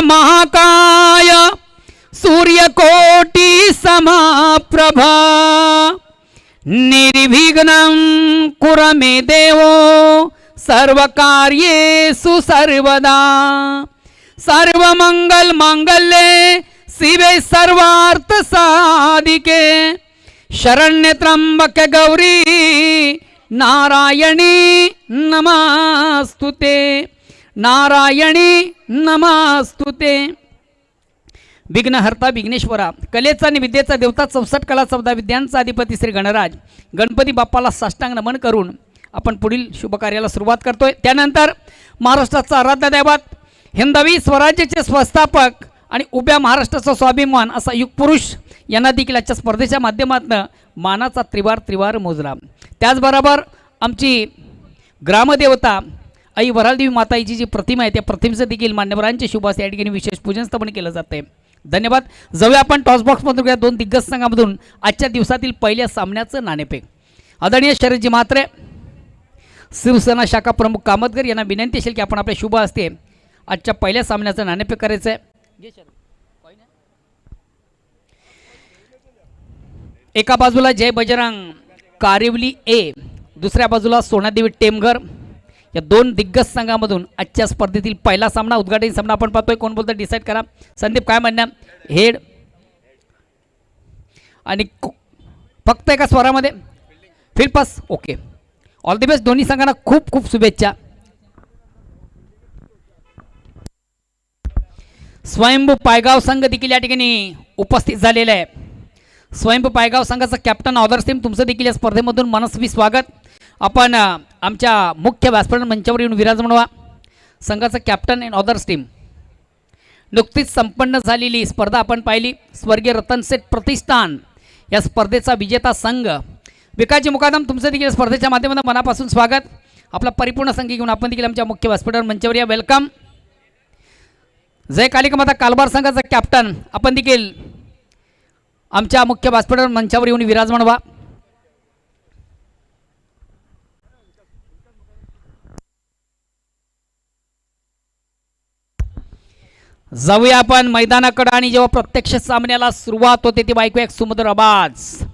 महाकाय सूर्यकोटि समप्रभा निर्विघ्नं कुरु मे देवो सर्वकार्येषु सर्वदा सर्वमंगल मांगल्ये शिवे सर्वार्थ साधिके शरण्य त्र्यंबके गौरी नारायणी नमस्तुते नारायणी नमस्तुते। विघ्नहर्ता विघ्नेश्वरा कलेचा आणि विद्येचा देवता 64 कला 14 विद्यांचा अधिपती श्री गणराज गणपती बाप्पाला साष्टांग नमन करून आपण पुढील शुभ कार्याला सुरुवात करतोय। त्यानंतर महाराष्ट्राचा आराध्य दैवत हिंदवी स्वराज्याचे संस्थापक आणि उभ्या महाराष्ट्राचा स्वाभिमान असा युगपुरुष यांना देखील आजच्या स्पर्धेच्या माध्यमातून मानाचा त्रिवार मोजला। त्याचबरोबर आमची ग्रामदेवता आई वरालदेवी माताईची जी प्रतिमा आहे त्या प्रतिमेचं देखील मान्यवरांचे शुभ असते या ठिकाणी विशेष पूजन स्थापन केलं जाते। धन्यवाद। जाऊया आपण टॉस बॉक्समधून घ्या 2 दिग्गज संघामधून आजच्या दिवसातील पहिल्या सामन्याचं नाणेफेक। आदरणीय शरदजी म्हात्रे शिवसेना शाखा प्रमुख कामतकर यांना विनंती असेल की आपण आपल्या शुभ असते आजच्या पहिल्या सामन्याचं नाणेफेक करायचं आहे। एका बाजूला जय बजरंग कारिवली ए, दुसऱ्या बाजूला सोनादेवी टेमघर या 2 दिग्गज संघामधून आजच्या स्पर्धेतील पहिला सामना उद्घाटन सामना आपण पाहतोय। कोण बोलतं डिसाईड करा। संदीप काय म्हणणं? हेड आणि फक्त एका स्वरामध्ये field pass. Okay, all the best. दोन्ही संघांना खूप खूप शुभेच्छा। स्वयंभू पायगाव संघ देखील या ठिकाणी उपस्थित झालेला आहे। स्वयंभू पायगाव संघाचा कॅप्टन ऑदर्स टीम तुमचं देखील या स्पर्धेमधून मनस्वी स्वागत। आपण आमच्या मुख्य व्यासपीठ मंचावर येऊन विराजमान व्हा। संघाचा कॅप्टन अँड ऑदर्स टीम नुकतीच संपन्न झालेली स्पर्धा आपण पाहिली। स्वर्गीय रतनसेठ प्रतिष्ठान या स्पर्धेचा विजेता संघ विकासजी मुकादम तुमचं देखील स्पर्धेच्या माध्यमातून मनापासून स्वागत। आपला परिपूर्ण संघ घेऊन आपण देखील आमच्या मुख्य व्यासपीठावर मंचावर या। वेलकम। जय कालिका माता कालबार संघाचा कॅप्टन आपण देखील आमच्या मुख्य व्यासपीठावर मंचावर येऊन विराजमान व्हा। जाऊया आपण मैदानाकडे आणि जेव्हा प्रत्यक्ष सामन्याला सुरुवात होते तेव्हा ऐकूया एक सुमधुर आवाज।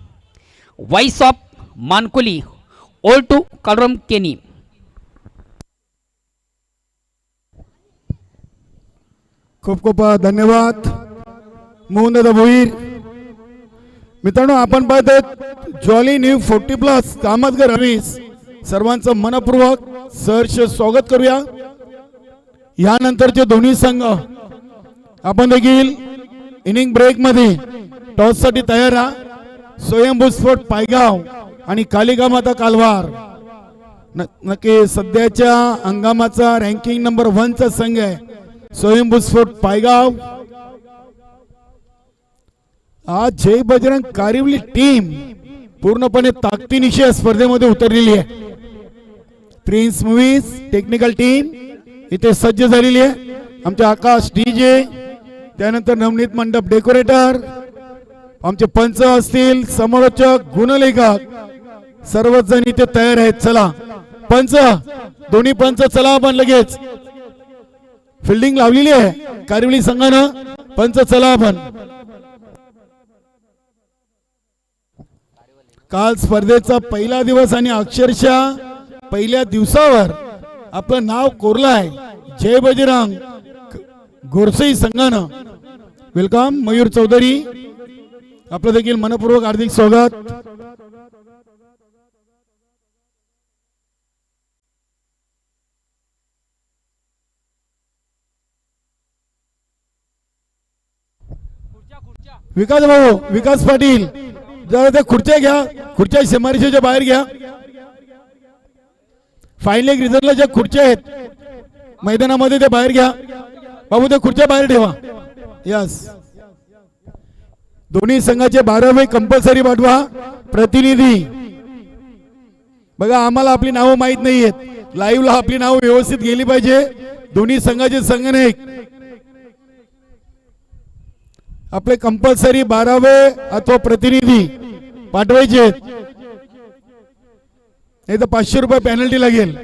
वॉइस ऑफ मानकुली ओल्ड टू कलरम केनी। खूप खूप धन्यवाद मोहन दादा भोईर। मित्रांनो आपण पाहतोय जॉली न्यू 40+ कामतकर रवीस सर्वांचं मनपूर्वक सहर्ष स्वागत करूया। यानंतरचे दोन्ही संघ आपण देखील इनिंग ब्रेक मध्ये टॉस साठी तयार राहा। स्वयंभू स्पोर्ट पायगाव आणि कालिका माता कालवार नक्की सध्याच्या हंगामाचा रँकिंग नंबर 1 चा संघ आहे स्वयंभू स्पोर्ट पायगाव। आज जय बजरंग कारिवली टीम पूर्णपणे ताकदीनिशी या स्पर्धेमध्ये उतरलेली आहे। प्रिन्स मूवीज टेक्निकल टीम इथे सज्ज झालेली आहे। आमचे आकाश डीजे, त्यानंतर नवनीत मंडप डेकोरेटर, आमचे पंच असतील, समालोचक, गुणलेखक सर्वच जण इथे तयार आहेत। चला पंच, दोन्ही पंच चला आपण लगेच। फिल्डिंग लावलेली आहे कारिवली संघानं। पंच चला आपण। काल स्पर्धेचा पहिला दिवस आणि अक्षरशः पहिल्या दिवसावर आपलं नाव कोरलं आहे जय बजरंग गोरसई संघानं। वेलकम मयूर चौधरी, आपलं देखील मनपूर्वक हार्दिक स्वागत। विकास भाऊ, विकास पाटील जरा त्या खुर्च्या घ्या, खुर्च्या शेमारीच्या बाहेर घ्या। फायनल रिझल्टला ज्या खुर्च्या आहेत मैदानामध्ये ते बाहेर घ्या बाबू, त्या खुर्च्या बाहेर ठेवा। यस, दोन्ही संघाचे 12वे कंपल्सरी पाठवा प्रतिनिधी। बघा आम्हाला आपली नावं माहित नाहीयेत, लाईव्हला आपली नावं व्यवस्थित गेली पाहिजे। दोन्ही संघाचे संघनायक आपले कंपल्सरी 12वे अथवा प्रतिनिधी पाठवायचे, नाही तर 500 रुपये पेनल्टी लागेल।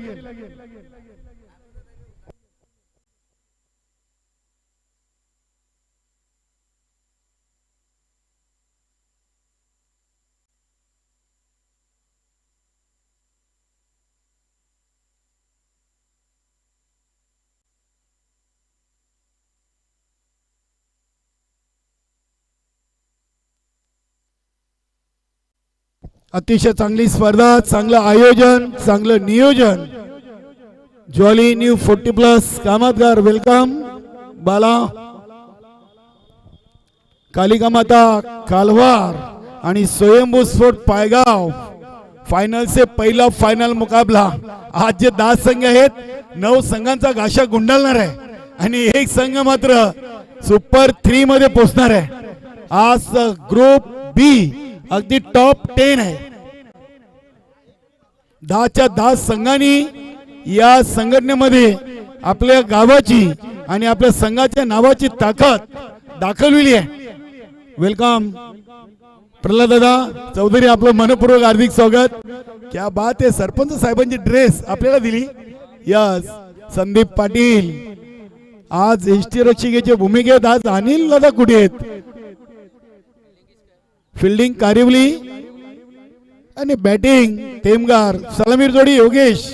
अतिशय चांगली स्पर्धा, चांगलं आयोजन, चांगलं नियोजन. ज्वाली न्यू 40+ कामतगार वेलकम. बाला कालिका माता कालवार आणि स्वयंभू स्फोट पायगाव फायनल से पहिला फायनल मुकाबला. आज जे 10 संघ आहेत 9 संघांचा गाशा गुंडाळणार आहे आणि एक संघ मात्र सुपर 3 मध्ये पोहोचणार आहे. आज ग्रुप बी अगदी टॉप 10 आहे. 10च्या 10 संघांनी या संघटनेमध्ये आपल्या गावाची आणि आपल्या संघाच्या नावाची ताकद दाखवलेली आहे. वेलकम प्रल्हाद दादा चौधरी, आपलं मनपूर्वक हार्दिक स्वागत. क्या बात आहे, सरपंच साहेबांची ड्रेस आपल्याला दिली. यस संदीप पाटील आज एसटी रक्षिकेच्या भूमिकेत. आज अनिल दादा कुठे आहेत? फिल्डिंग कारिवली आणि बॅटिंग टेमगार. सलामीर जोडी योगेश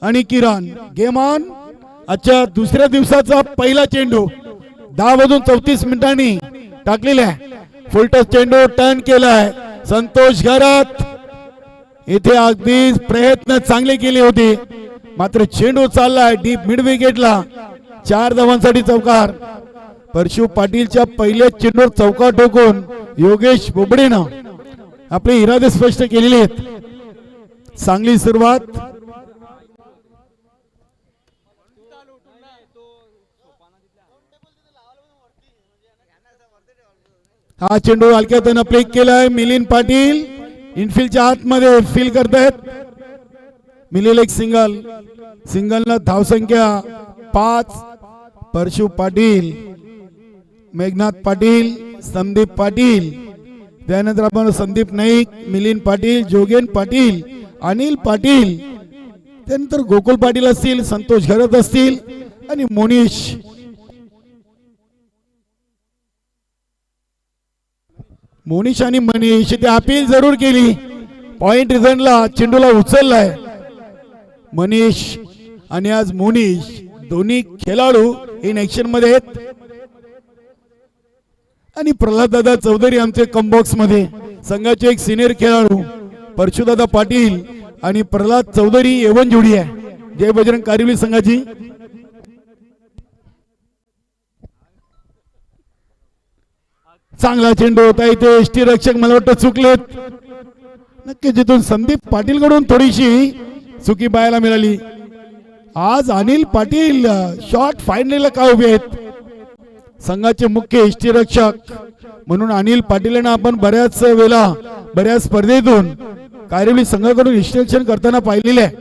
आणि किरण. Game on. आजच्या दुसऱ्या दिवसाचा पहिला चेंडू 10:34 टाकलेला आहे. फुलटस चेंडू टर्न केलाय संतोष घरात. इथे अगदी प्रयत्न चांगले केले होते मात्र चेंडू चाललाय डीप मिड विकेटला. 4 धावांसाठी चौकार. परशु पाटीलच्या पहिल्या चेंडूवर चौकार ठोकून योगेश बोबडेनं आपले इरादे स्पष्ट केलेले आहेत. चांगली सुरुवात. हा चेंडू हलक्यातून प्लेक केलाय. मिलिंद पाटील इनफिल्डच्या आतमध्ये फील करतायत. मिलिंद एक सिंगलला धावसंख्या 5. परशु पाटील, मेघनाथ पाटील, संदीप पाटील, त्यानंतर आपण संदीप नाईक, मिलिंद पाटील, जोगेन पाटील, अनिल पाटील, त्यानंतर गोकुल पाटील असतील, संतोष घरत असतील आणि मोनिश आणि मनीष ते अपील जरूर केली. पॉइंट रिझनला चेंडूला उचललाय मनीष आणि आज मोनिश दोन्ही खेळाडू इन ऍक्शन मध्ये आहेत. आणि प्रल्हाद दादा चौधरी आमचे कमबॉक्स मध्ये. संघाचे एक सिनियर खेळाडू परशुदादा पाटील आणि प्रल्हाद चौधरी एवन जोडी आहे जय बजरंग कारिवली संघाची. चांगला चेंडू होता इथे. एसटी रक्षक मला वाटतं चुकलेत. नक्की जिथून संदीप पाटील कडून थोडीशी चुकी पाहायला मिळाली. आज अनिल पाटील शॉट फायनलला का उभे आहेत? संघाचे मुख्य एसटी रक्षक म्हणून अनिल पाटील आपण बऱ्याच वेळा बऱ्याच स्पर्धेतून कारिवली संघाकडून एसटी रक्षण करताना पाहिलेले आहे.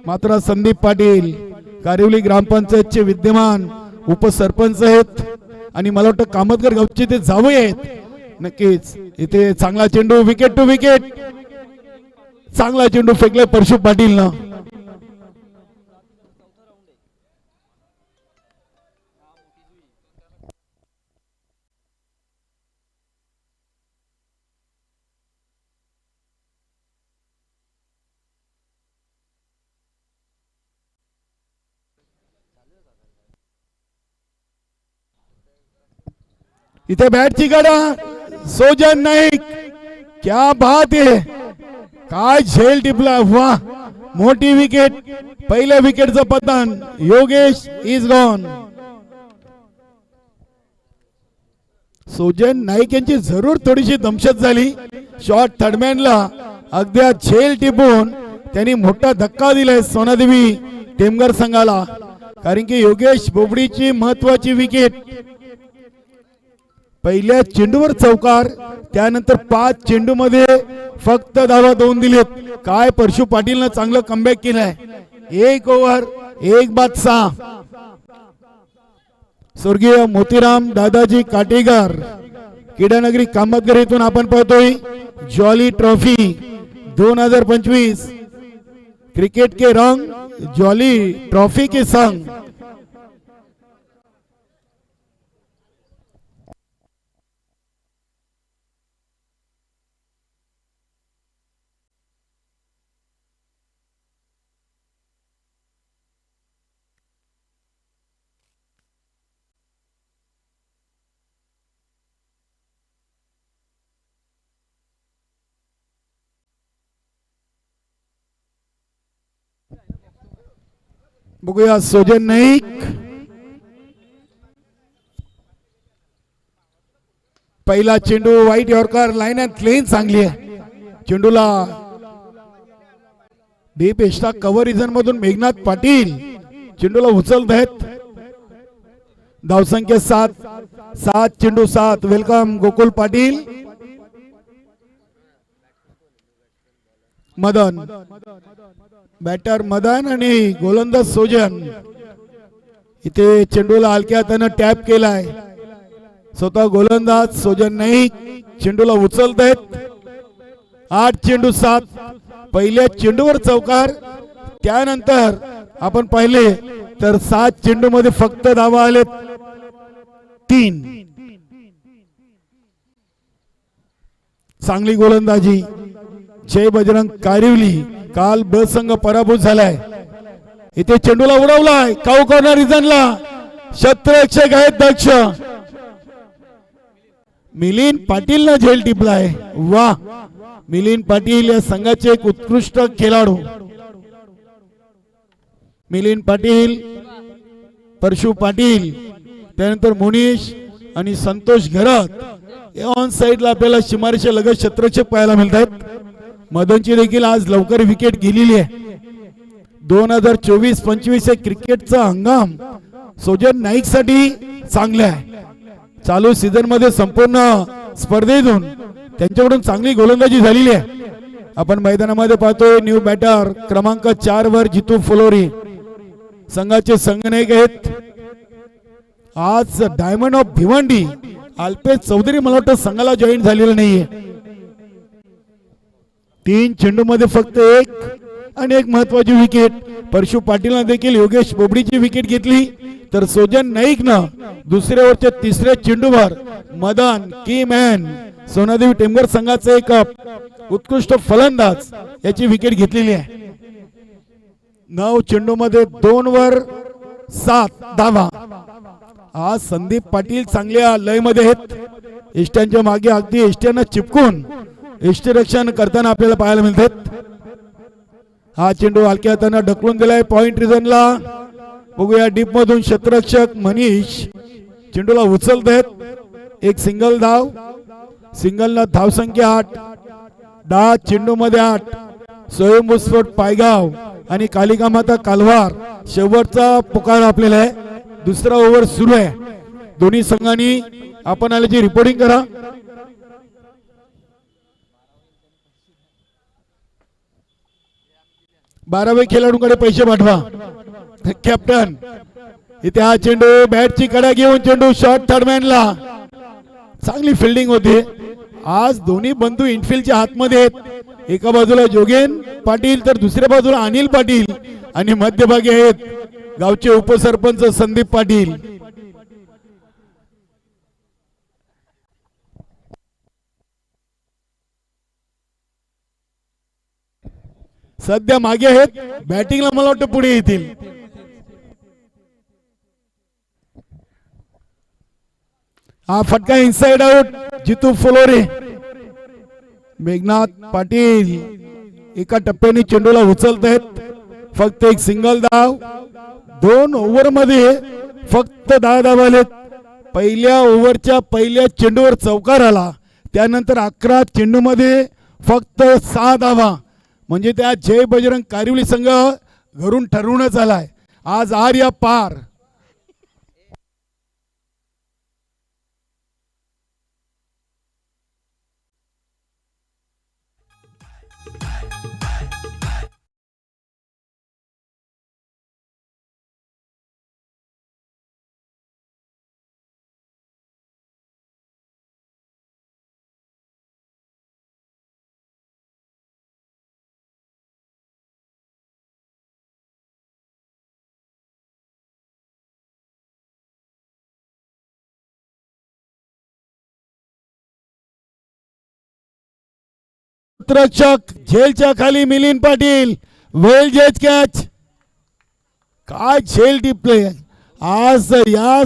मात्र संदीप पाटील कारिवली ग्रामपंचायतचे विद्यमान उपसरपंच आहेत आणि मला वाटतं कामतकर गावचे ते जावई आहेत. नक्कीच इथे चांगला चेंडू विकेट टू विकेट. चांगला चेंडू फेकलाय परशु पाटील ना. इथे बॅटची गाडा सोजन नाईक. क्या बात आहे, काय झेल टिपला. वा मोठी विकेट. पहिल्या विकेटचं पतन. Yogesh is gone. सोजन नाईक यांची जरूर थोडीशी दमशत झाली. शॉट थर्डमॅनला अगदी झेल टिपून त्यांनी मोठा धक्का दिलाय सोनादेवी टेमगार संघाला. कारण की योगेश बोबडीची महत्वाची विकेट. पहिल्या चेंडूवर चौकार. त्यानंतर 5 चेंडू मध्ये फक्त धावा 2 दिलेत. काय परशु पाटीलनं चांगलं कमबॅक केलंय. 1 ओव्हर 1 बाद 6. स्वर्गीय मोतीराम दादाजी काटेकर क्रीडानगरी कामतगर येथून आपण पाहतोय ज्वाली ट्रॉफी 2025 क्रिकेट के रंग ज्वाली ट्रॉफी के संग. बघूया सोजन नाईक, पहिला चेंडू वाईट यॉर्कर, लाईन अँड लेन चांगली आहे. चेंडूला डीप एस्टा कव्हर रिजन मधून मेघनाथ पाटील चेंडूला उचलत आहेत. धावसंख्या 7 चेंडू 7. वेलकम गोकुल पाटील. मदन, बॅटर मदन आणि गोलंदाज सोजन. इथे चेंडूला हलक्या हाताने टॅप केलाय. स्वतः गोलंदाज सोजन नाईक चेंडूला उचलत आहेत. 8 चेंडू 7. पहिल्या चेंडूवर चौकार. त्यानंतर आपण पाहिले तर 7 चेंडू मध्ये फक्त धावा आले 3. चांगली गोलंदाजी जय बजरंग कारिवली. काल ब संघ पराभूत झालाय. इथे चेंडूला उडवलाय काऊ कॉर्नर रिजनला. क्षेत्ररक्षक आहेत दक्ष. मिलिंद पाटील ना झेल टिपलाय. वा, मिलिंद पाटील या संघाचे एक उत्कृष्ट खेळाडू. मिलिंद पाटील, परशु पाटील, त्यानंतर मुनीश आणि संतोष घरत ऑन साइडला आपल्याला सीमारेषे लगत क्षेत्ररक्षक पाहायला मिळतात. मदनची देखील आज लवकर विकेट गेलेली आहे. 2024-25 हे क्रिकेटचा हंगाम सोजन नाईक साठी चांगला आहे. चालू सीझन मध्ये संपूर्ण स्पर्धेतून त्यांच्याकडून चांगली गोलंदाजी झालेली आहे. आपण मैदानामध्ये पाहतोय न्यू बॅटर क्रमांक 4 वर जितू फुलोरी संघाचे संघनायक आहेत. आज डायमंड ऑफ भिवंडी अल्पेश चौधरी मला वाटतं संघाला जॉईन झालेला नाहीये. 3 चेंडू मध्ये फक्त 1 आणि एक महत्वाची विकेट. परशु पाटीलने देखील योगेश बोबडीची विकेट घेतली. तर सोजन नाईकनं दुसऱ्या ओव्हरच्या 3ऱ्या चेंडूवर मदन की मॅन सोनादेवी टेमघर संघाचा एक उत्कृष्ट फलंदाज याची विकेट घेतलेली आहे. 9 चेंडू मध्ये 2 वर 7 धावा. आज संदीप पाटील चांगल्या लय मध्ये आहेत. इष्ट्यांच्या मागे अगदी इष्ट्यांना चिपकून इष्टरक्षण करताना आपल्याला पाहायला मिळतात. हा चेंडू हलक्या हाताने ढकलून दिलाय पॉइंट रिजनला. बघूया डीप मधून क्षेत्ररक्षक मनीष चेंडूला उचलत आहेत. एक सिंगल धाव. सिंगलला धावसंख्या 8. 10 चेंडू मध्ये 8. स्वयंभू स्फोट पायगाव आणि कालिका माता कालवार शेवटचा पुकार आपल्याला आहे. दुसरा ओव्हर सुरू आहे. दोन्ही संघांनी आपण आल्याची रिपोर्टिंग करा. बारावे खेळाडूंकडे पैसे पाठवा. कॅप्टन, इथे हा चेंडू बॅटची कडा घेऊन चेंडू शॉर्ट थर्डमॅनला. चांगली फिल्डिंग होती. आज दोन्ही बंधू इनफिल्डच्या हातमध्ये आहेत. एका बाजूला जोगेन पाटील तर दुसऱ्या बाजूला अनिल पाटील आणि मध्यभागी आहेत गावचे उपसरपंच संदीप पाटील. सध्या मागे आहेत. बॅटिंगला मला वाटतं पुढे येतील. हा फटका इनसाइड आउट जितू फुलोरे. मेघनाथ पाटील एका टप्प्याने चेंडूला उचलत आहेत. फक्त एक सिंगल धाव. 2 ओव्हर मध्ये फक्त 10 धावा आलेत. पहिल्या ओव्हरच्या पहिल्या चेंडूवर चौकार आला. त्यानंतर 11 चेंडू मध्ये फक्त 6 धावा. म्हणजे त्या जय बजरंग कारिवली संघ घरून ठरवूनच आलाय. आज आर या पार. रक्षक झेलच्या खाली मिलिंद पाटील. वेल जज कॅच. काय झेल टिपले आज या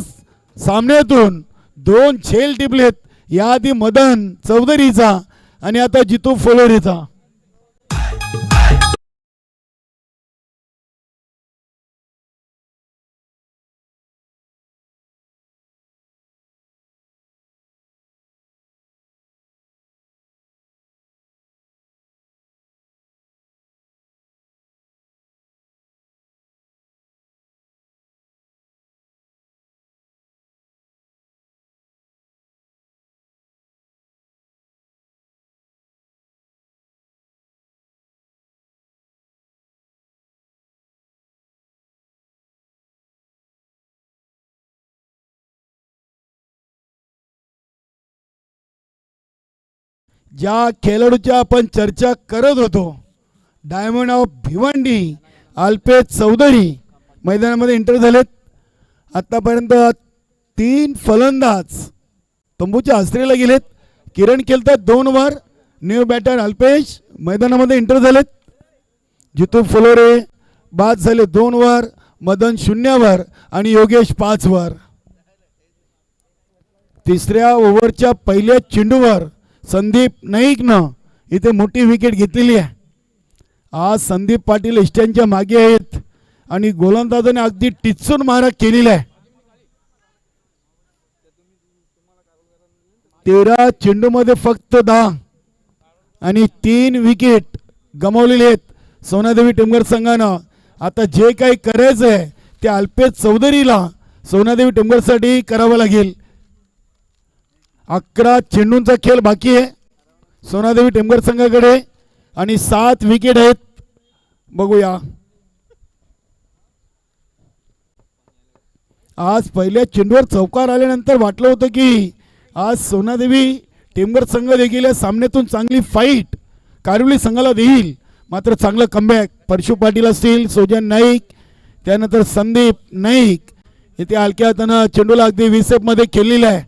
सामन्यातून. 2 झेल टिपलेत. याआधी मदन चौधरीचा आणि आता जितू फुलोरीचा. ज्या खेळाडूच्या आपण चर्चा करत होतो, डायमंड ऑफ भिवंडी अल्पेश चौधरी मैदानामध्ये एंटर झालेत. आतापर्यंत 3 फलंदाज तंबूच्या आसरेला गेलेत. किरण खेळतात 2 वर. न्यू बॅटर अल्पेश मैदानामध्ये एंटर झालेत. जितू फुलोरे बाद झाले 2 वर. मदन 0 वर आणि योगेश 5 वर. तिसऱ्या ओव्हरच्या पहिल्या चेंडूवर संदीप नाईकनं इथे मोठी विकेट घेतलेली आहे. आज संदीप पाटील इष्ट्यांच्या मागे आहेत आणि गोलंदाजाने अगदी टिचून मारा केलेला आहे. 13 चेंडूमध्ये फक्त 10 आणि 3 विकेट गमावलेले आहेत सोनादेवी टिमगर संघानं. आता जे काही करायचं आहे ते अल्पेश चौधरीला सोनादेवी टिमगरसाठी करावं लागेल. 11 चेंडूंचा खेळ बाकी आहे सोनादेवी टिमगर संघाकडे आणि 7 विकेट आहेत. बघूया आज पहिल्या चेंडूवर चौकार आल्यानंतर वाटलं होतं की आज सोनादेवी टिमगर संघ देखील या सामन्यातून चांगली फाईट कारिवली संघाला देईल. मात्र चांगलं कमबॅक परशु पाटील असतील, सोजन नाईक, त्यानंतर संदीप नाईक इथे हलक्या हातानं चेंडूला अगदी विसेपमध्ये खेळलेला आहे.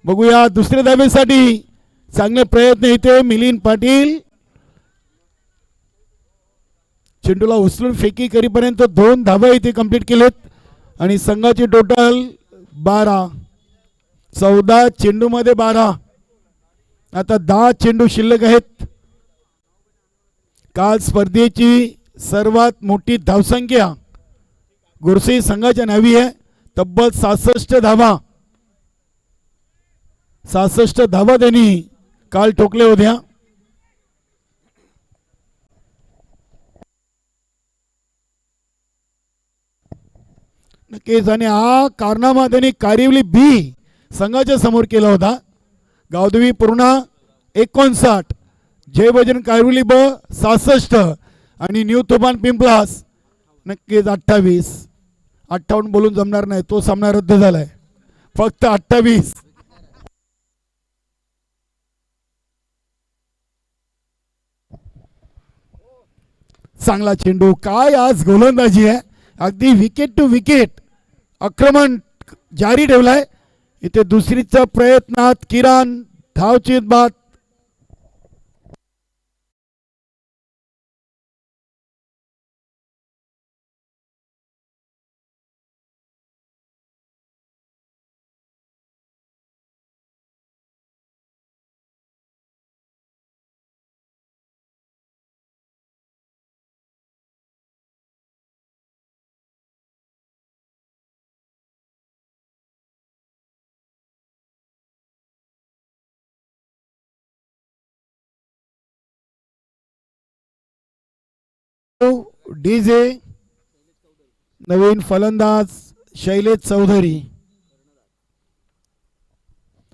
बघूया दुसऱ्या धावेसाठी चांगले प्रयत्न इथे मिलिंद पाटील चेंडूला उचलून फेकी करीपर्यंत 2 धावा इथे कंप्लीट केलेत आणि संघाची टोटल 12. 14 चेंडूमध्ये 12. आता 10 चेंडू शिल्लक आहेत. काल स्पर्धेची सर्वात मोठी धावसंख्या गुरसी संघाच्या नावी आहे. तब्बल 66 धावा. 66 धावा त्यांनी काल ठोकल्या होत्या. नक्कीच आणि हा कारनामा त्यांनी कारिवली बी संघाच्या समोर केला होता. गावदेवी पूर्ण 59, जय बजरंग कारिवली ब 66 आणि न्यू तुफान पिंपलास नक्कीच 28. 58 बोलून जमणार नाही, तो सामना रद्द झालाय. फक्त 28. चांगला चेंडू. काय आज गोलंदाजी आहे, अगदी विकेट टू विकेट आक्रमण जारी ठेवलाय. इथे दुसरीच्या प्रयत्नात किरण धावचीत बाद. डीजे नवीन फलंदाज शैलेश चौधरी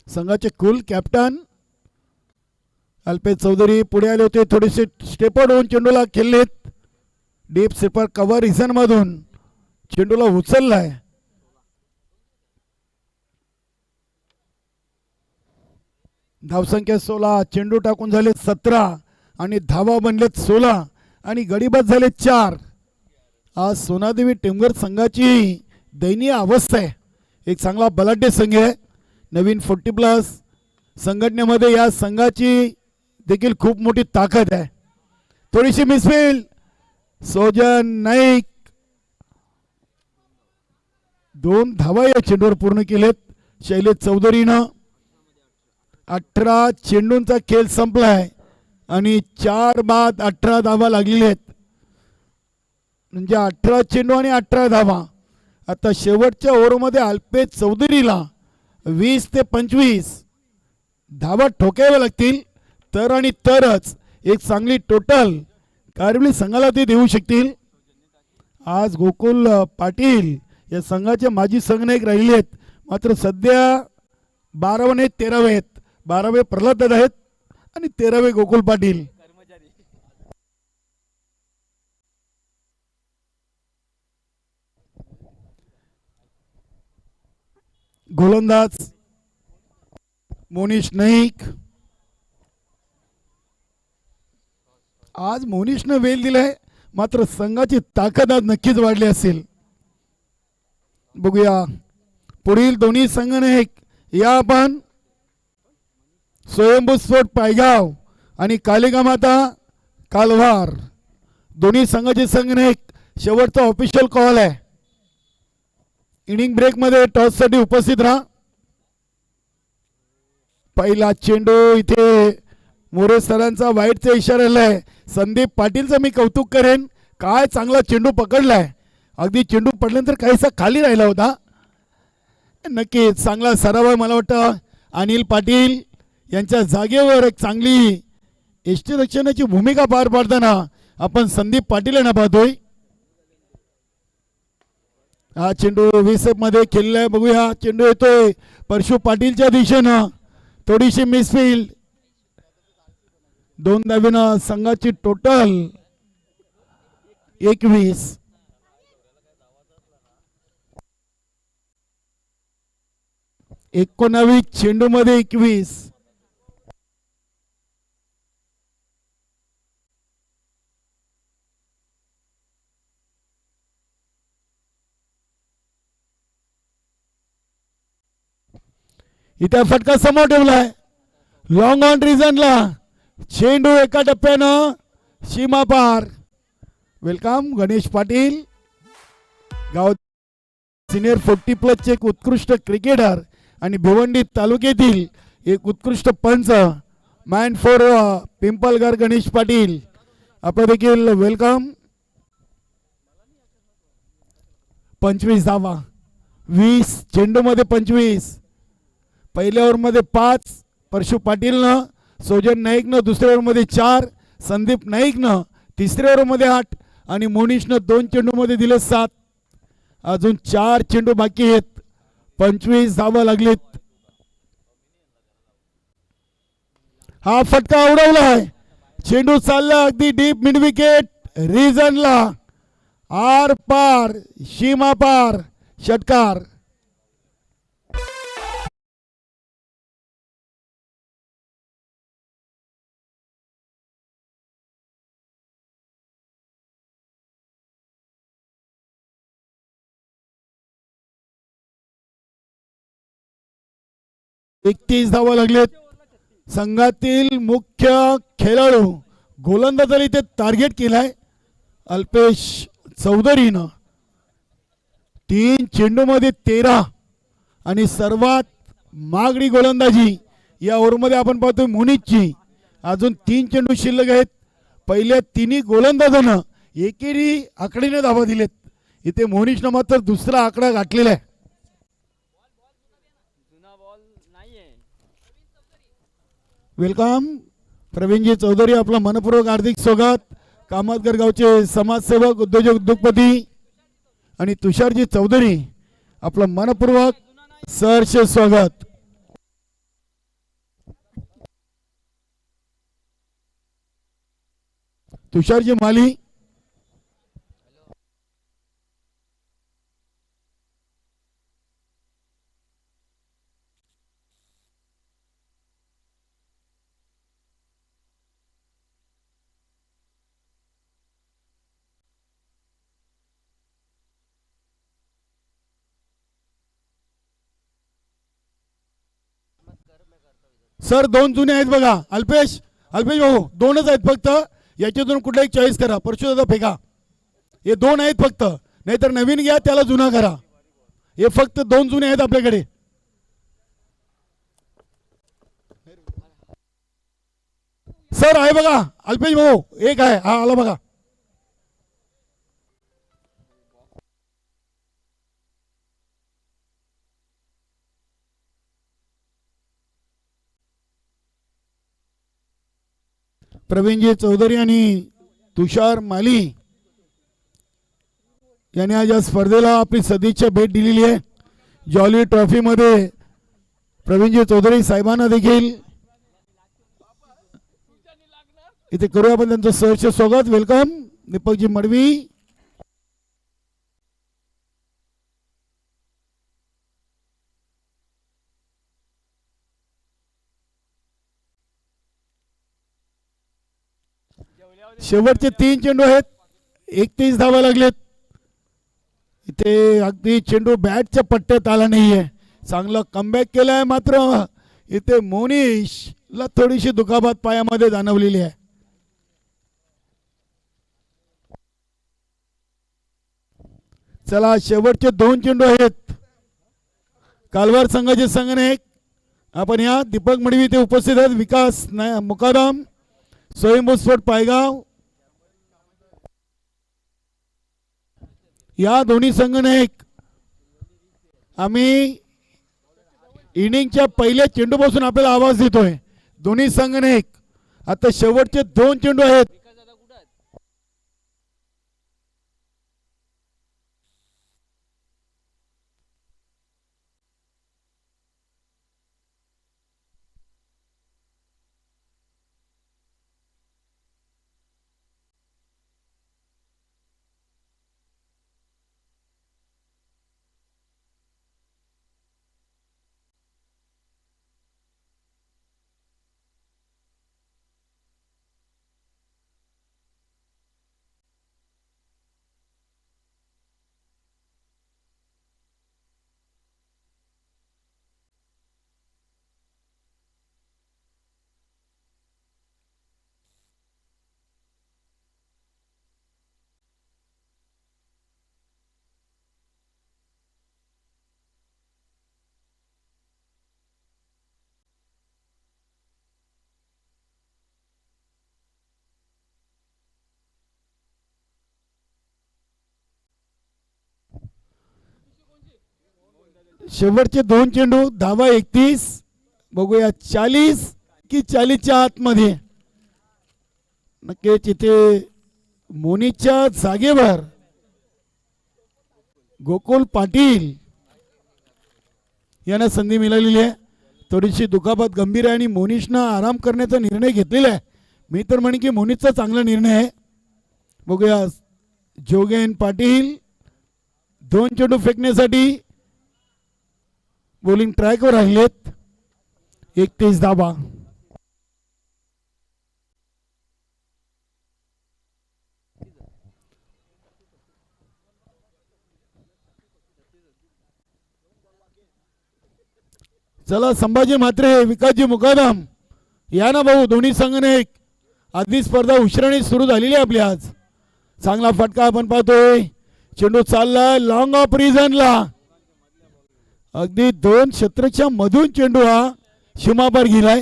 संघाचे कुल कॅप्टन अल्पेश चौधरी पुढे आले होते. थोडेसे स्टेपआउट होऊन चेंडूला खेळलेत. डीप स्लीपर कव्हर रिझन मधून चेंडूला उचललाय. धावसंख्या 16. चेंडू टाकून झाले 17 आणि धावा बनलेत 16 आणि गडीबाद झाले 4. आज सोनादेवी टिमगर संघाची दयनीय अवस्था आहे. एक चांगला बलाढ्य संघ आहे. नवीन 40+ संघटनेमध्ये या संघाची देखील खूप मोठी ताकद आहे. थोडीशी मिसफील्ड. सोजन नाईक 2 धावा या चेंडूवर पूर्ण केलेत शैलेश चौधरीनं. 18 चेंडूंचा खेळ संपलाय आणि 4 बाद 18 धावा लागलेल्या आहेत. म्हणजे 18 चेंडू आणि 18 धावा. आता शेवटच्या ओव्हरमध्ये अल्पेश चौधरीला 20 ते 25 धावा ठोकाव्या लागतील तर आणि तरच एक चांगली टोटल कारिवली संघाला ते देऊ शकतील. आज गोकुल पाटील या संघाचे माजी संघनायक राहिले आहेत. मात्र सध्या 12 नाही 13 आहेत. 12 प्रल्हाद दादा आहेत आणि 13 गोकुल पाटील. गोलंदाज मोनिश नाईक आज मोनिशनं वेल दिलाय, मात्र संघाची ताकद आज नक्कीच वाढली असेल. बघूया पुढील दोन्ही संघाने या आपण स्वयंभू स्फोट पायगाव आणि कालिका माता कालवार दोन्ही संघाचे संघाने शेवटचा ऑफिशियल कॉल आहे. इनिंग ब्रेक मध्ये टॉस साठी उपस्थित राहा. पहिला चेंडू इथे मोरे सरांचा वाईटचा इशारा आलाय. संदीप पाटीलचं मी कौतुक करेन, काय चांगला चेंडू पकडलाय. अगदी चेंडू पडल्यानंतर काहीसा खाली राहिला होता. नक्कीच चांगला सराव आहे. मला वाटतं अनिल पाटील यांच्या जागेवर एक चांगली यष्टीरक्षणाची भूमिका पार पाडताना आपण संदीप पाटील यांना पाहतोय. हा चेंडू विसप मध्ये खेळलेला आहे. बघूया चेंडू येतोय परशु पाटीलच्या दिशेनं, थोडीशी मिसफिल्ड. 2 धावेनं संघाची टोटल 21. 19 चेंडू मध्ये 21. इथे फटका समोर ठेवलाय. लॉंग ऑन रिझनला चेंडू एका टप्प्यानं सीमा पार. वेलकम गणेश पाटील, गाव सिनियर 40+ चे एक उत्कृष्ट क्रिकेटर आणि भिवंडी तालुक्यातील एक उत्कृष्ट पंच, मॅन फॉर पिंपलगार गणेश पाटील, आपलं देखील वेलकम. 25 धावा, 20 चेंडू मध्ये 25. पहिल्या ओव्हर मध्ये 5 परशु पाटीलनं, सोजन नाईकनं दुसऱ्या ओव्हर मध्ये 4, संदीप नाईकनं तिसऱ्या ओव्हर मध्ये 8 आणि मोनिशनं 2 चेंडू मध्ये दिले 7. अजून 4 चेंडू बाकी आहेत. 25 धावा लागलीत. हा फटका उडवलाय. चेंडू चालला अगदी डीप मिड विकेट रिजनला, आर पार सीमा पार षटकार. एकतीस धावा लागलेत. संघातील मुख्य खेळाडू गोलंदाजाला इथे टार्गेट केलाय अल्पेश चौधरीनं. 3 चेंडू मध्ये 13 आणि सर्वात मागणी गोलंदाजी या ओव्हरमध्ये आपण पाहतोय मोनिशची. अजून 3 चेंडू शिल्लक आहेत. पहिल्या 3 गोलंदाजांना एकेरी आकड्याने धावा दिलेत. इथे मोनिशनं मात्र दुसरा आकडा गाठलेला आहे. वेलकम प्रवीणजी चौधरी, आपला मनपूर्वक हार्दिक स्वागत. कामतगर गावचे समाजसेवक, उद्योजक, उद्योगपती आणि तुषारजी चौधरी, आपलं मनपूर्वक सहर्ष स्वागत. तुषारजी माली, सर 2 जुने आहेत बघा. अल्पेश भाऊ 2च आहेत फक्त. याच्यातून कुठलाही चॉईस करा. परशुदादा फेका. हे 2 आहेत फक्त, नाहीतर नवीन घ्या, त्याला जुना करा. हे फक्त 2 जुने आहेत आपल्याकडे. सर आहे बघा अल्पेश भाऊ, एक आहे. हा आला बघा. प्रवीणजी चौधरी आणि तुषार माली यांनी आज या स्पर्धेला आपली सदिच्छा भेट दिलेली आहे. जॉली ट्रॉफी मध्ये प्रवीणजी चौधरी साहेबांना देखील इथे करूया आपण त्यांचं सहर्ष स्वागत. वेलकम दीपकजी मडवी. शेवटचे 3 चेंडू आहेत. 31 धावा लागलेत. इथे अगदी चेंडू बॅटच्या पट्ट्यात आला नाहीये. चांगला कमबॅक केलाय, मात्र इथे मोनिशला थोडीशी दुखापत पायामध्ये जाणवलेली आहे. चला, शेवटचे 2 चेंडू आहेत. कालवार संघाचे संघनायक आपण या दीपक मडवी इथे उपस्थित आहेत. विकास मुकादम, स्वयंभू स्पोर्ट पायगाव, या दोन्ही संघनायक आम्ही इनिंगच्या पहिल्या चेंडूपासून आपल्याला आवाज देतोय. दोन्ही संघनायक आता शेवटचे 2 चेंडू आहेत. शेवटचे 2 चेंडू, धावा 31. बघूया 40 की 40च्या आतमध्ये. नक्कीच इथे मोनीच्या जागेवर गोकुल पाटील यांना संधी मिळालेली आहे. थोडीशी दुखापत गंभीर आहे आणि मोनिशनं आराम करण्याचा निर्णय घेतलेला आहे. मी तर म्हणेन की मोनिशचा चांगला निर्णय आहे. बघूया जोगेन पाटील 2 चेंडू फेकण्यासाठी बॉलिंग ट्रॅकवर राहिलेत. 31 धावा. चला, संभाजी म्हात्रे, विकासजी मुकादम या ना भाऊ. दोन्ही संघनायक. आधी स्पर्धा उशिराने सुरू झालेली आहे आपली आज. चांगला फटका आपण पाहतोय. चेंडू चाललाय लॉंग ऑफ रिझनला. अगदी 2 क्षेत्राच्या मधून चेंडू हा सीमापार गेलाय.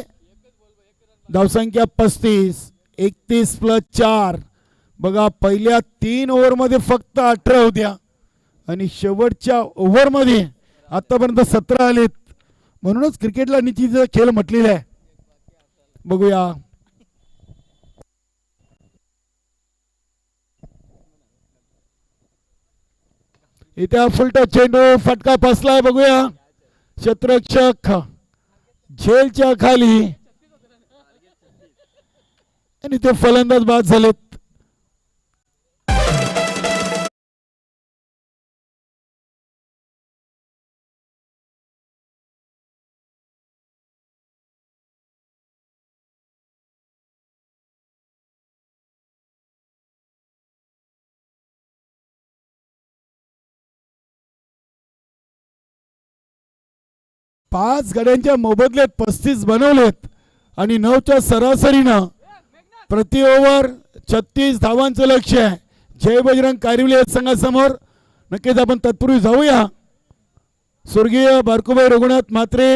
धावसंख्या 35. 31 + 4. बघा, पहिल्या 3 ओव्हरमध्ये फक्त 18 होत्या आणि शेवटच्या ओव्हरमध्ये आतापर्यंत 17 आलेत. म्हणूनच क्रिकेटला नीतीचा खेळ म्हटलेला आहे. बघूया इथे फुलटा चेंडू, फटका फसलाय. बघूया क्षेत्ररक्षक झेलच्या खाली आणि ते फलंदाज बाद झालेत. पाच गड्यांच्या मोबदल्यात 35 बनवलेत आणि 9च्या सरासरीनं प्रति ओव्हर 36 धावांचं लक्ष्य आहे. जय बजरंग कारिवली संघासमोर. नक्कीच आपण तत्पूर्वी जाऊया स्वर्गीय बारकुबाई रघुनाथ म्हात्रे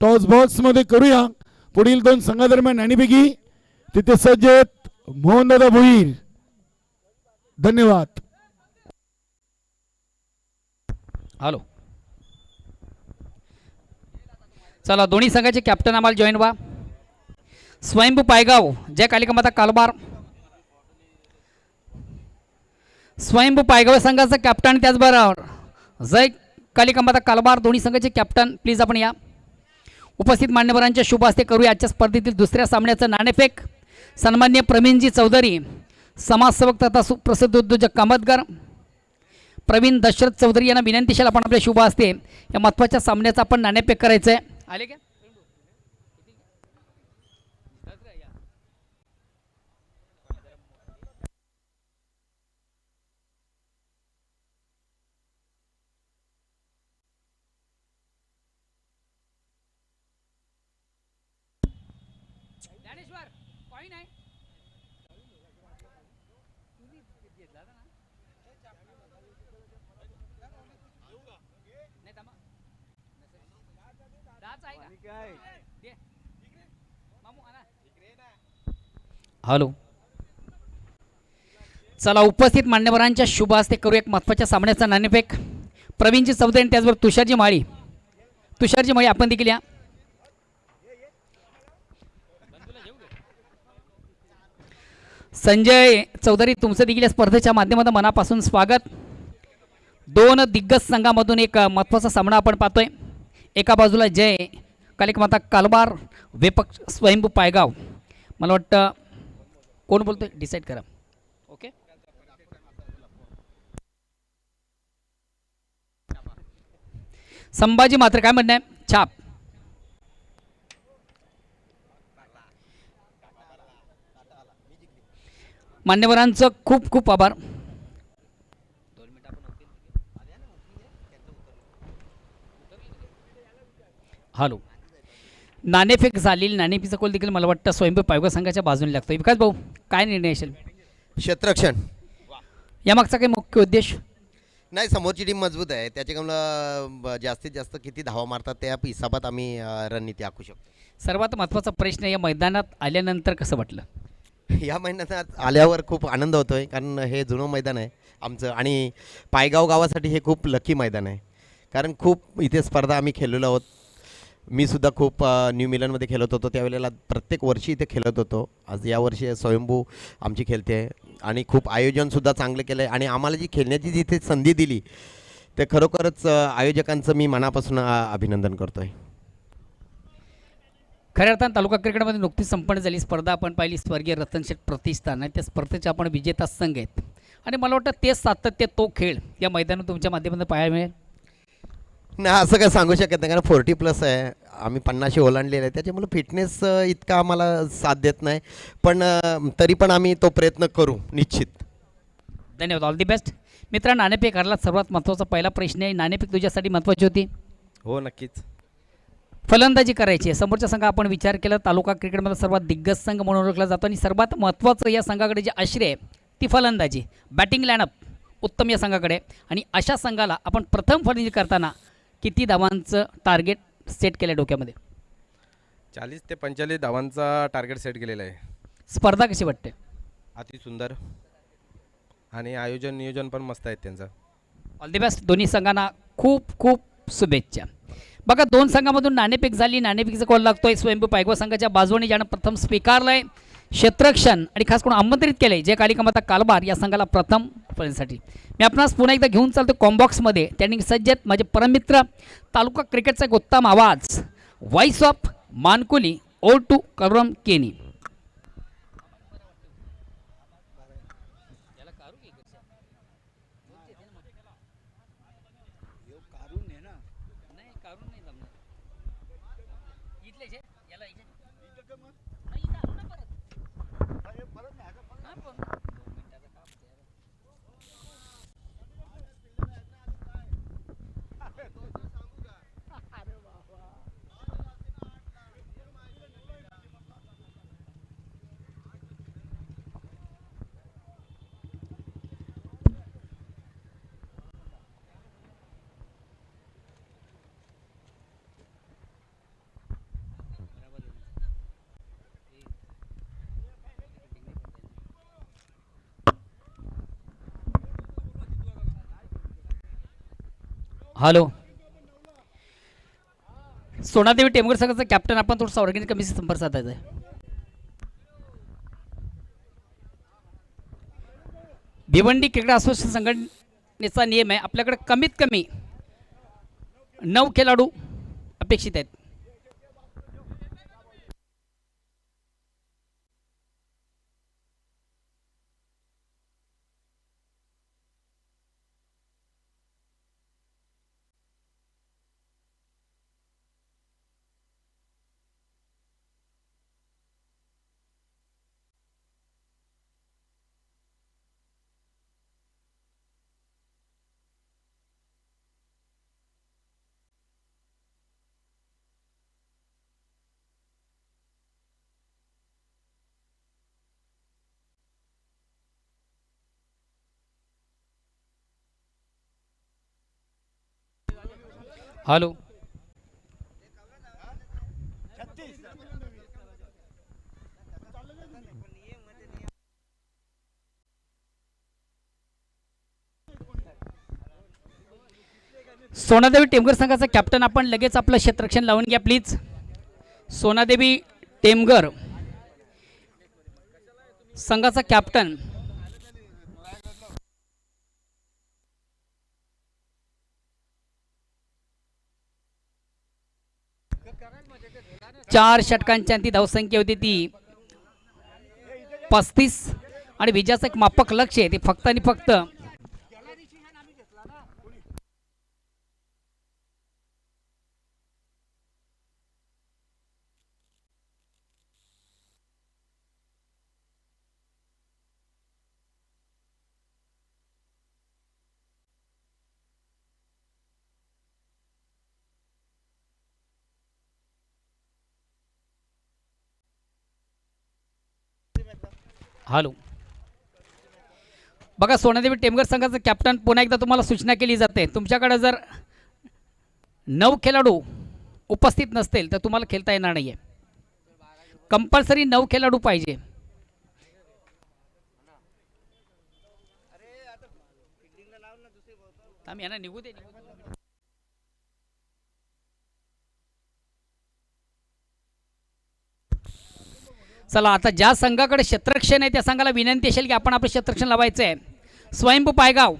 टॉस बॉक्स मध्ये करूया. पुढील 2 संघादरम्यान नाणेफेकी तिथे सज्ज आहेत मोहनदादा भोईर. धन्यवाद. हॅलो, चला, दोन्ही संघाचे कॅप्टन आम्हाला जॉईन व्हा. स्वयंभू पायगाव जय कालिकामाता कालबार. स्वयंभू पायगाव संघाचा कॅप्टन, त्याचबरोबर जय कालिकामाता कालबार दोन्ही संघाचे कॅप्टन प्लीज आपण या. उपस्थित मान्यवरांच्या शुभ हस्ते करूया आजच्या स्पर्धेतील दुसऱ्या सामन्याचं नाणेफेक. सन्माननीय प्रवीणजी चौधरी, समाजसेवक तथा सुप्रसिद्ध उद्योजक कामतगार प्रवीण दशरथ चौधरी यांना विनंतीशाल आपण आपल्या शुभ हस्ते या महत्त्वाच्या सामन्याचं आपण नाणेफेक करायचं आहे. आले का? ज्ञानेश्वर कॉईन आहे नाही थांबा. दहाच आहे का? दे. मामू आणा. हॅलो. चला उपस्थित मान्यवरांच्या शुभ हस्ते करू एक महत्त्वाच्या सामन्याचा नाणेफेक. प्रवीणजी चौधरी आणि त्याचबरोबर तुषारजी माळी आपण देखील या. संजय चौधरी तुमचं देखील या स्पर्धेच्या माध्यमातून मनापासून स्वागत. दोन दिग्गज संघामधून एक महत्त्वाचा सामना आपण पाहतोय. एका बाजूला जय कालिकमाता कालबार विपक्ष स्वयंभू पायगाव. मला वाटतं कोण बोलतोय डिसाईड करा. ओके संभाजी मात्र काय म्हणणं आहे छाप. मान्यवरांचं खूप खूप आभार. हॅलो. नाणेफेक झालेली नाणेफीचा कोल देखील मला वाटतं स्वयंभू पायगाव संघाच्या बाजूने लागतोय. विकास भाऊ काय निर्णय असेल? क्षेत्ररक्षण. यामागचा काही मुख्य उद्देश? नाही, समोरची टीम मजबूत आहे, त्याच्यामुळं जास्तीत जास्त किती धावा मारतात त्या हिसाबात आम्ही रणनीती आखू शकतो. सर्वात महत्त्वाचा प्रश्न या मैदानात आल्यानंतर कसं वाटलं? या महिन्यात आल्यावर खूप आनंद होतो आहे, कारण हे जुनं मैदान आहे आमचं आणि पायगाव गावासाठी हे खूप लकी मैदान आहे. कारण खूप इथे स्पर्धा आम्ही खेळलेलो आहोत. मी सुद्धा खूप न्यू मिलनमध्ये खेळत होतो, त्यावेळेला प्रत्येक वर्षी इथे खेळत होतो. आज यावर्षी स्वयंभू आमची खेळते आणि खूप आयोजनसुद्धा चांगलं केलं आहे आणि आम्हाला जी खेळण्याची जिथे संधी दिली ते खरोखरच आयोजकांचं मी मनापासून अभिनंदन करतो आहे. खऱ्या अर्थानं तालुका क्रिकेटमध्ये नुकतीच संपन्न झाली स्पर्धा आपण पाहिली. स्वर्गीय रतनशेठ प्रतिष्ठान आहे त्या स्पर्धेचे आपण विजेता संघ आहेत आणि मला वाटतं तेच सातत्य तो खेळ या मैदानात तुमच्या माध्यमातून पाहायला मिळेल. नाही, असं काय सांगू शकत नाही, कारण 40+ आहे, आम्ही 50 ओलांडलेलं आहे, त्याच्यामुळे फिटनेस इतका आम्हाला साथ देत नाही, पण तरी पण आम्ही तो प्रयत्न करू निश्चित. धन्यवाद. All the best. मित्रा, नाणेफेक हरला सर्वात महत्त्वाचा पहिला प्रश्न आहे. नाणेफेक तुझ्यासाठी महत्त्वाची होती? हो नक्कीच. फलंदाजी करायची आहे. समोरच्या संघ आपण विचार केला तालुका क्रिकेटमध्ये सर्वात दिग्गज संघ म्हणून ओळखला जातो आणि सर्वात महत्त्वाचं या संघाकडे जे आश्रय आहे ती फलंदाजी. बॅटिंग लाईनअप उत्तम या संघाकडे आणि अशा संघाला आपण प्रथम फलंदाजी करताना किती धावांचं टार्गेट सेट केलं डोक्यामध्ये? 40 ते 45 धावांचा टार्गेट सेट केलेला आहे. स्पर्धा कशी वाटते? अति सुंदर आणि आयोजन नियोजन पण मस्त आहेत त्यांचं. All the best. दोन्ही संघांना खूप खूप शुभेच्छा. बघा, दोन संघामधून नाणेफेक झाली. नाणेफेकीचा कॉल लागतोय स्वयंभू पायगाव संघाच्या बाजूने, ज्यानं प्रथम स्वीकारलंय क्षेत्ररक्षण आणि खास करून आमंत्रित केले जे कालिकामाता कालबार या संघाला प्रथम फलंदाजीसाठी. मी आपणास पुन्हा एकदा घेऊन चालतो कॉम्बॉक्समध्ये. त्यांनी सज्ज आहेत माझे परममित्र तालुका क्रिकेटचा एक उत्तम आवाज, व्हॉइस ऑफ मानकुली, ओल्ड टू कलरम केनी. हॅलो. सोनादेवी टेमगर संघाचा कॅप्टन आपण थोडंसं ऑर्गॅनिक कमिटी संपर्क साधायचा आहे. भिवंडी क्रिकेट असोसिएशन संघटनेचा नियम आहे आपल्याकडे कमीत कमी 9 खेळाडू अपेक्षित आहेत. हॅलो. सोनादेवी टेमघर संघाचा कॅप्टन आपण लगेच आपलं क्षेत्ररक्षण लावून घ्या प्लीज. सोनादेवी टेमघर संघाचा कॅप्टन चार षटकांची ती धावसंख्या होती ती 35 आणि विजयाचं एक मापक लक्ष आहे ते फक्त आणि फक्त हॅलो. बघा सोनादेवी टेमघर संघाचा कॅप्टन पुन्हा एकदा तुम्हाला सूचना केली जाते तुमच्याकडे जर 9 खेळाडू उपस्थित नसतील तर तुम्हाला खेळता येणार नाहीये. कंपल्सरी 9 खेळाडू पाहिजे. आम्ही यांना निघू दे. चला आता ज्या संघाकडे क्षेत्ररक्षण आहे त्या संघाला विनंती असेल की आपण आपलं क्षेत्ररक्षण लावायचं आहे. स्वयंभू पायगाव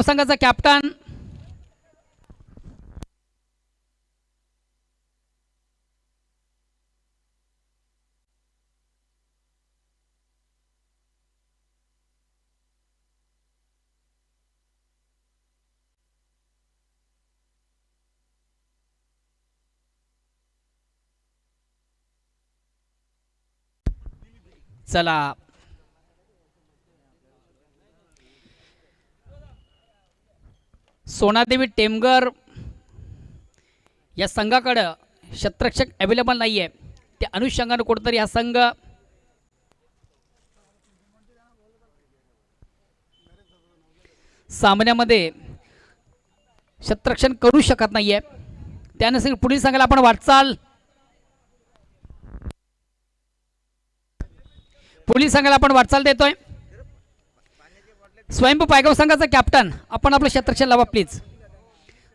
संघाचा कॅप्टन चला सोनादेवी टेमघर या संघाकडं क्षेत्ररक्षक अवेलेबल नाही आहे. त्या अनुषंगाने कुठेतरी हा संघ सामन्यामध्ये क्षेत्ररक्षण करू शकत नाहीये. त्यानुसार पुढील संघाला आपण वाटचाल देतोय. स्वयंभू पायगाव संघाचा कॅप्टन आपण आपलं क्षेत्ररक्षण लावा प्लीज.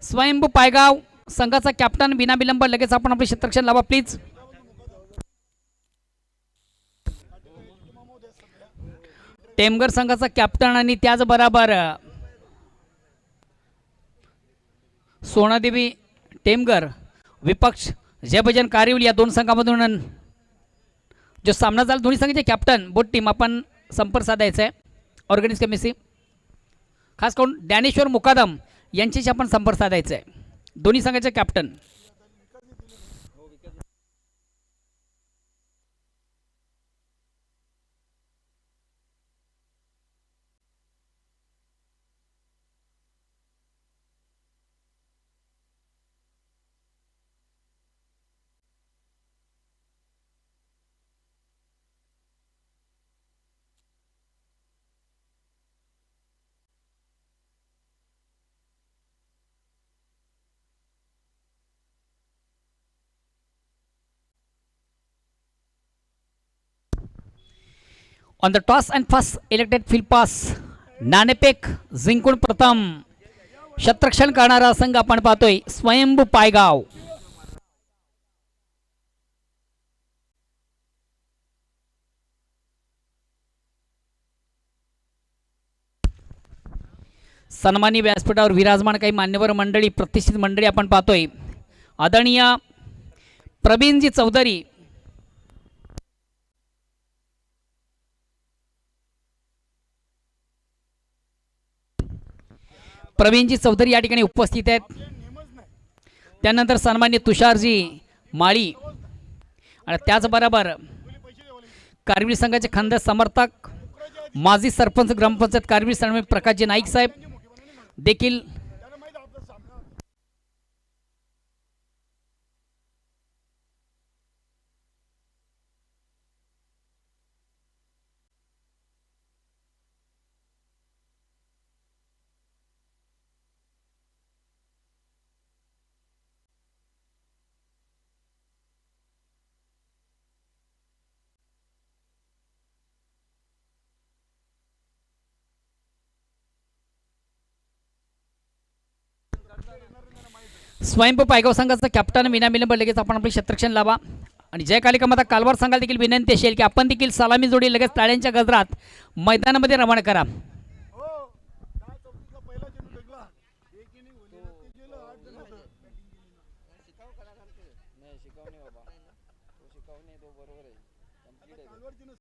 स्वयंभू पायगाव संघाचा कॅप्टन बिना विलंब लगेच आपण आपलं क्षेत्ररक्षण लावा प्लीज. टेमघर संघाचा कॅप्टन आणि त्याचबरोबर सोनादेवी टेमघर विपक्ष जयभजन कारिवली या दोन संघामधून जो सामना झाला दोन्ही संघाचे कॅप्टन बोट टीम आपण संपर्क साधायचा आहे. ऑर्गनाइज कमिटी खास करून ज्ञानेश्वर मुकादम यांच्याशी आपण संपर्क साधायचा आहे. दोन्ही संघाचे captain on the toss and first elected field pass नाणेफेक जिंकून प्रथम क्षेत्ररक्षण करणारा संघ आपण पाहतोय स्वयंभू पायगाव. सन्मानी व्यासपीठावर विराजमान काही मान्यवर मंडळी प्रतिष्ठित मंडळी आपण पाहतोय. आदरणीय प्रवीणजी चौधरी या ठिकाणी उपस्थित आहेत. त्यानंतर सन्मान्य तुषारजी माळी आणि त्याचबरोबर कारविली संघाचे खंद समर्थक माजी सरपंच ग्रामपंचायत कारविली सन्मान्य प्रकाशजी नाईक साहेब देखील स्वयंभू पायगाव संघाचा कॅप्टन विनाविलंब लगेच आपण आपले क्षेत्ररक्षण लावा आणि जय कालिकामाता कालवार संघाला देखील विनंती असेल की आपण देखील सलामी जोडी लगेच टाळ्यांच्या गजरात मैदानामध्ये रवाना करा.